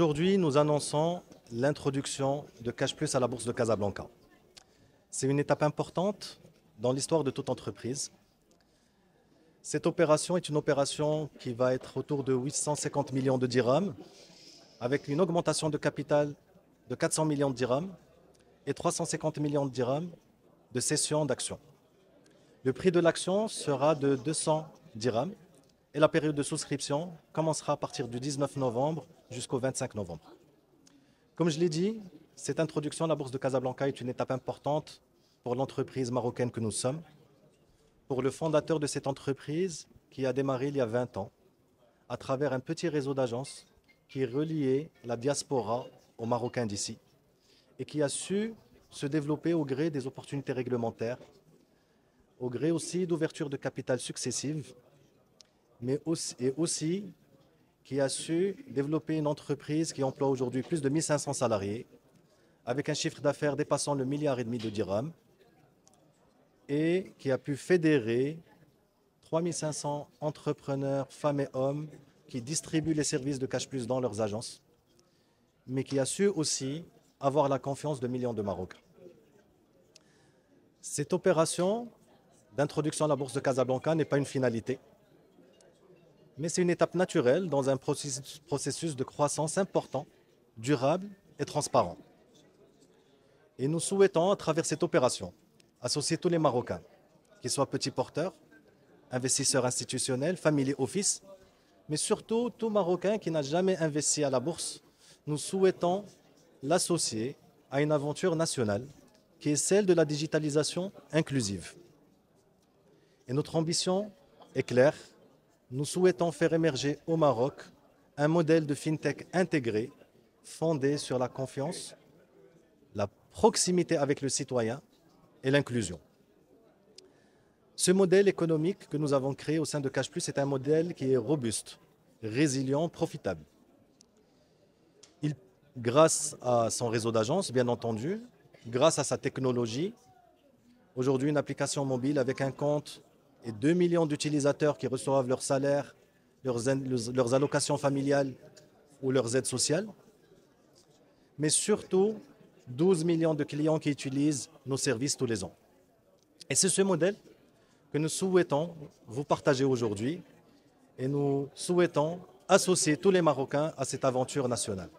Aujourd'hui, nous annonçons l'introduction de Cash Plus à la Bourse de Casablanca. C'est une étape importante dans l'histoire de toute entreprise. Cette opération est une opération qui va être autour de 850 millions de dirhams, avec une augmentation de capital de 400 millions de dirhams et 350 millions de dirhams de cession d'actions. Le prix de l'action sera de 200 dirhams et la période de souscription commencera à partir du 19 novembre jusqu'au 25 novembre. Comme je l'ai dit, cette introduction à la Bourse de Casablanca est une étape importante pour l'entreprise marocaine que nous sommes, pour le fondateur de cette entreprise qui a démarré il y a 20 ans à travers un petit réseau d'agences qui reliait la diaspora aux Marocains d'ici et qui a su se développer au gré des opportunités réglementaires, au gré aussi d'ouvertures de capital successives, mais aussi qui a su développer une entreprise qui emploie aujourd'hui plus de 1500 salariés, avec un chiffre d'affaires dépassant le 1,5 milliard de dirhams, et qui a pu fédérer 3500 entrepreneurs, femmes et hommes, qui distribuent les services de Cash Plus dans leurs agences, mais qui a su aussi avoir la confiance de millions de Marocains. Cette opération d'introduction à la Bourse de Casablanca n'est pas une finalité, mais c'est une étape naturelle dans un processus de croissance important, durable et transparent. Et nous souhaitons, à travers cette opération, associer tous les Marocains, qu'ils soient petits porteurs, investisseurs institutionnels, family office, mais surtout tout Marocain qui n'a jamais investi à la bourse. Nous souhaitons l'associer à une aventure nationale qui est celle de la digitalisation inclusive. Et notre ambition est claire. Nous souhaitons faire émerger au Maroc un modèle de fintech intégré, fondé sur la confiance, la proximité avec le citoyen et l'inclusion. Ce modèle économique que nous avons créé au sein de Cash Plus est un modèle qui est robuste, résilient, profitable. Grâce à son réseau d'agences, bien entendu, grâce à sa technologie, aujourd'hui une application mobile avec un compte et 2 millions d'utilisateurs qui reçoivent leur salaire, leurs allocations familiales ou leurs aides sociales, mais surtout 12 millions de clients qui utilisent nos services tous les ans. Et c'est ce modèle que nous souhaitons vous partager aujourd'hui et nous souhaitons associer tous les Marocains à cette aventure nationale.